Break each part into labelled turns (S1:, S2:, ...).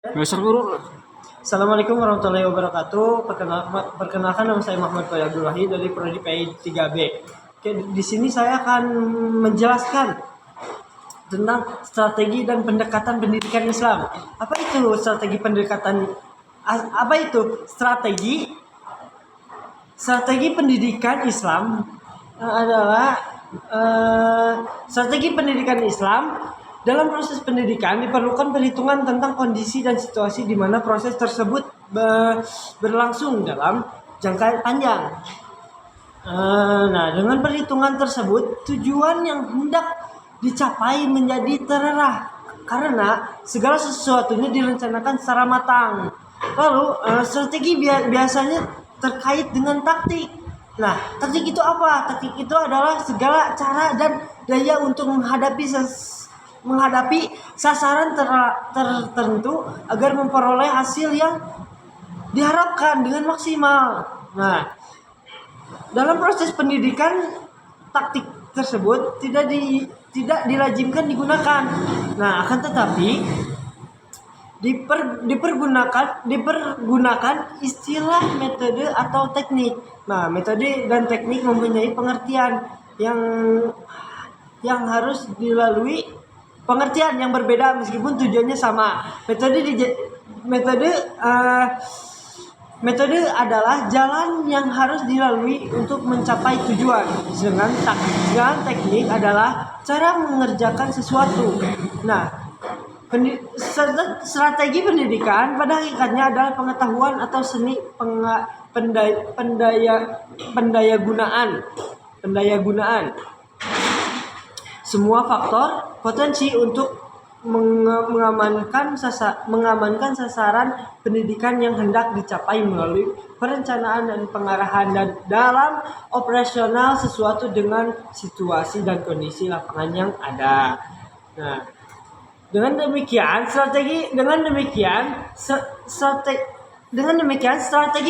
S1: Besar guru.
S2: Assalamualaikum warahmatullahi wabarakatuh. Perkenalkan nama saya Muhammad Fadil Abdul Wahid dari Prodi PI 3B. Oke, di sini saya akan menjelaskan tentang strategi dan pendekatan pendidikan Islam. Apa itu strategi pendekatan? Apa itu strategi? Strategi pendidikan Islam adalah strategi pendidikan Islam. Dalam proses pendidikan diperlukan perhitungan tentang kondisi dan situasi di mana proses tersebut berlangsung dalam jangka panjang. Nah, dengan perhitungan tersebut, tujuan yang hendak dicapai menjadi terarah karena segala sesuatunya direncanakan secara matang. Lalu, strategi biasanya terkait dengan taktik. Nah, taktik itu apa? Taktik itu adalah segala cara dan daya untuk menghadapi sasaran tertentu agar memperoleh hasil yang diharapkan dengan maksimal. Nah, dalam proses pendidikan, taktik tersebut tidak dilazimkan digunakan. Nah, akan tetapi dipergunakan istilah metode atau teknik. Nah, metode dan teknik mempunyai pengertian yang harus dilalui, pengertian yang berbeda meskipun tujuannya sama. Metode adalah jalan yang harus dilalui untuk mencapai tujuan. Sedangkan teknik adalah cara mengerjakan sesuatu. Nah, strategi pendidikan pada hakikatnya adalah pengetahuan atau seni pendaya gunaan semua faktor potensi untuk mengamankan sasaran pendidikan yang hendak dicapai melalui perencanaan dan pengarahan dan dalam operasional sesuatu dengan situasi dan kondisi lapangan yang ada. Nah, dengan demikian strategi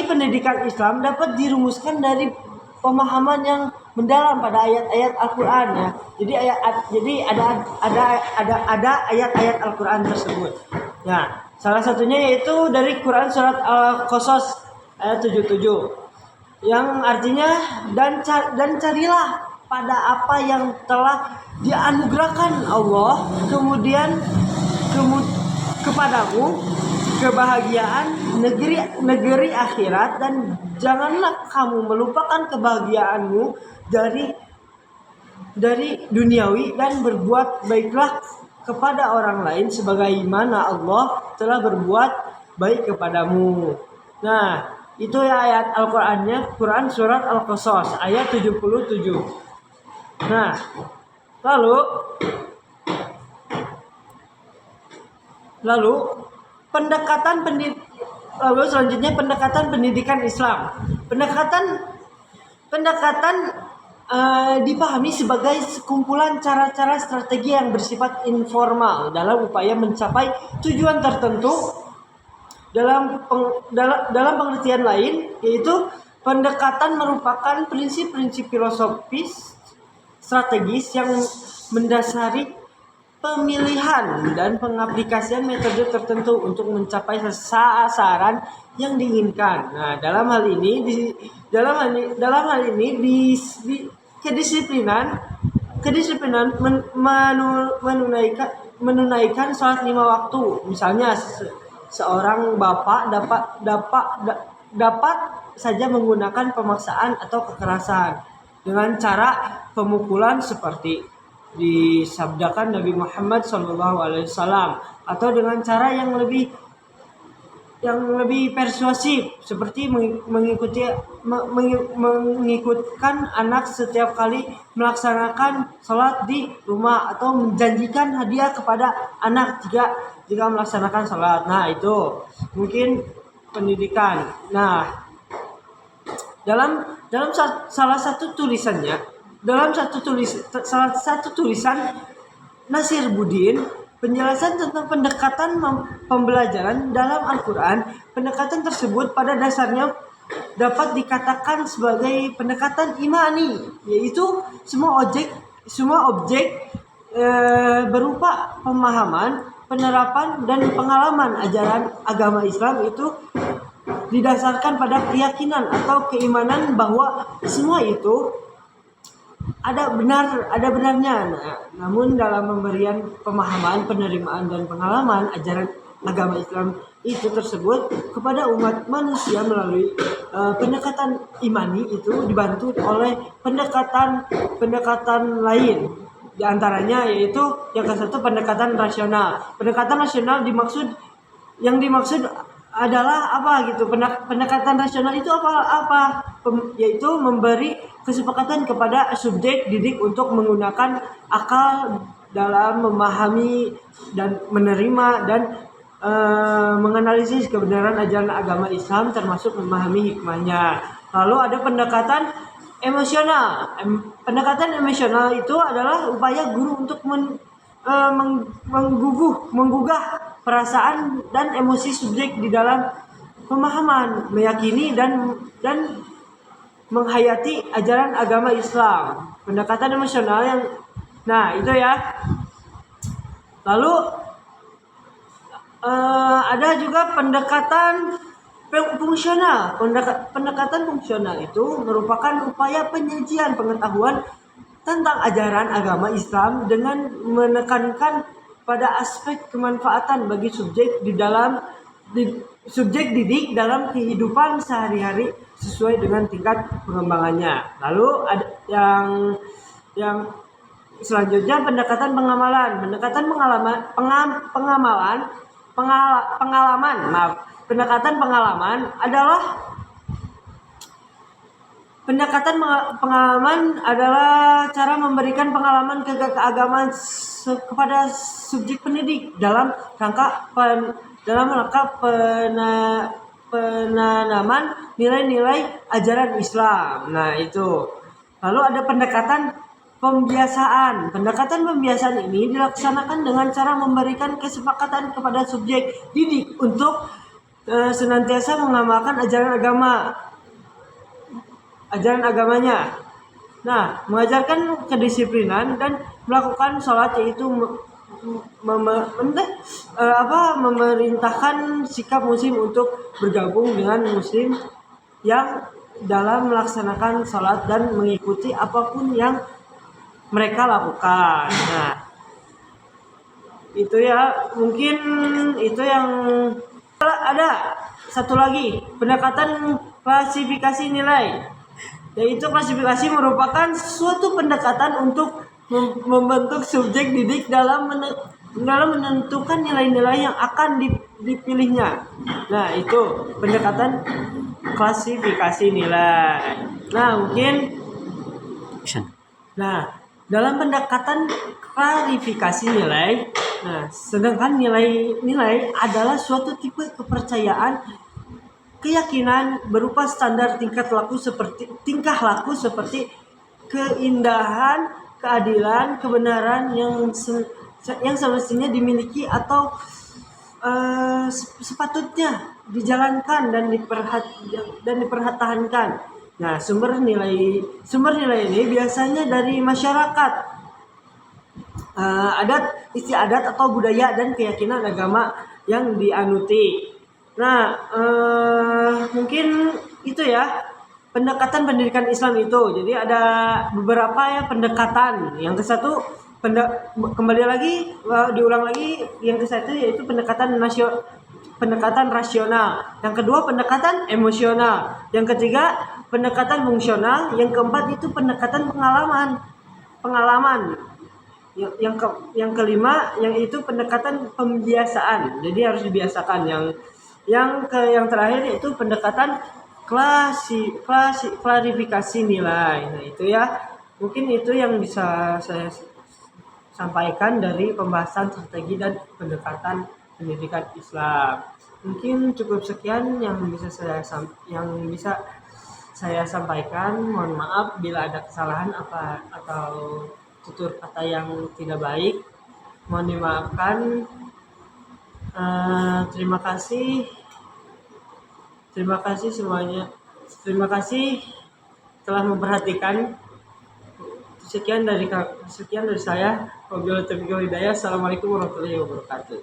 S2: pendidikan Islam dapat dirumuskan dari pemahaman yang mendalam pada ayat-ayat Al-Qur'an ya. Jadi ada ayat-ayat Al-Qur'an tersebut. Nah, salah satunya yaitu dari Quran surat Al-Qasas ayat 77 yang artinya dan carilah pada apa yang telah dianugerahkan Allah kemudian kepadamu kebahagiaan negeri akhirat, dan janganlah kamu melupakan kebahagiaanmu dari duniawi, dan berbuat baiklah kepada orang lain sebagaimana Allah telah berbuat baik kepadamu. Nah, itu ya ayat Al-Qur'annya, Quran surat Al-Qasas ayat 77. Nah, lalu selanjutnya pendekatan pendidikan Islam. Pendekatan dipahami sebagai sekumpulan cara-cara strategi yang bersifat informal dalam upaya mencapai tujuan tertentu. Dalam pengertian lain, yaitu pendekatan merupakan prinsip-prinsip filosofis strategis yang mendasari pemilihan dan pengaplikasian metode tertentu untuk mencapai sasaran yang diinginkan. Nah, dalam hal ini kedisiplinan menunaikan sholat 5 waktu. Misalnya seorang bapak dapat saja menggunakan pemaksaan atau kekerasan dengan cara pemukulan seperti disabdakan Nabi Muhammad SAW, atau dengan cara yang lebih persuasif seperti mengikutkan anak setiap kali melaksanakan sholat di rumah, atau menjanjikan hadiah kepada anak jika melaksanakan sholat. Nah, itu mungkin pendidikan. Nah, dalam salah satu tulisan Nasiruddin, penjelasan tentang pendekatan pembelajaran dalam Al-Qur'an, pendekatan tersebut pada dasarnya dapat dikatakan sebagai pendekatan imani, yaitu semua objek berupa pemahaman, penerapan dan pengalaman ajaran agama Islam itu didasarkan pada keyakinan atau keimanan bahwa semua itu ada benarnya. Nah, namun dalam pemberian pemahaman, penerimaan dan pengalaman ajaran agama Islam itu tersebut kepada umat manusia melalui pendekatan imani itu dibantu oleh pendekatan lain. Di antaranya yaitu yang ke satu pendekatan rasional. Pendekatan rasional yang dimaksud adalah apa gitu? Pendekatan rasional itu apa? Yaitu memberi kesepakatan kepada subjek didik untuk menggunakan akal dalam memahami dan menerima dan menganalisis kebenaran ajaran agama Islam termasuk memahami hikmahnya. Lalu ada pendekatan emosional. Pendekatan emosional itu adalah upaya guru untuk menggugah perasaan dan emosi subjek di dalam pemahaman, meyakini dan menghayati ajaran agama Islam. Pendekatan emosional itu ya. Lalu ada juga pendekatan fungsional. Pendekatan fungsional itu merupakan upaya penyajian pengetahuan tentang ajaran agama Islam dengan menekankan pada aspek kemanfaatan bagi subjek subjek didik dalam kehidupan sehari-hari sesuai dengan tingkat pengembangannya. Lalu ada yang selanjutnya pendekatan pengamalan. Pendekatan pengalaman adalah cara memberikan pengalaman keagamaan kepada subjek pendidik dalam rangka penanaman nilai-nilai ajaran Islam. Nah, itu. Lalu ada pendekatan pembiasaan. Pendekatan pembiasaan ini dilaksanakan dengan cara memberikan kesepakatan kepada subjek didik untuk senantiasa mengamalkan ajaran agamanya. Nah, mengajarkan kedisiplinan dan melakukan sholat yaitu memerintahkan sikap muslim untuk bergabung dengan muslim yang dalam melaksanakan sholat dan mengikuti apapun yang mereka lakukan. Nah, itu ya, mungkin itu yang ada satu lagi, pendekatan klasifikasi nilai. Yaitu klasifikasi merupakan suatu pendekatan untuk membentuk subjek didik dalam menentukan nilai-nilai yang akan dipilihnya. Nah, itu pendekatan klasifikasi nilai. Dalam pendekatan klasifikasi nilai, sedangkan nilai adalah suatu tipe kepercayaan, keyakinan berupa standar tingkah laku seperti keindahan, keadilan, kebenaran yang semestinya dimiliki atau sepatutnya dijalankan dan dipertahankan. Nah, sumber nilai ini biasanya dari masyarakat, adat istiadat atau budaya dan keyakinan agama yang dianuti. Nah, mungkin itu ya pendekatan pendidikan Islam itu. Jadi ada beberapa ya pendekatan. Yang ke satu diulang lagi, yang ke satu yaitu pendekatan rasional. Yang kedua pendekatan emosional. Yang ketiga pendekatan fungsional. Yang keempat itu pendekatan pengalaman. Yang kelima yang itu pendekatan pembiasaan. Jadi harus dibiasakan. Yang terakhir itu pendekatan klarifikasi nilai. Nah, itu ya. Mungkin itu yang bisa saya sampaikan dari pembahasan strategi dan pendekatan pendidikan Islam. Mungkin cukup sekian yang bisa saya sampaikan. Mohon maaf bila ada kesalahan atau tutur kata yang tidak baik. Mohon dimaafkan. Terima kasih semuanya. Terima kasih telah memperhatikan. Sekian dari saya. Wabillahi taufiq wal hidayah. Assalamualaikum warahmatullahi wabarakatuh.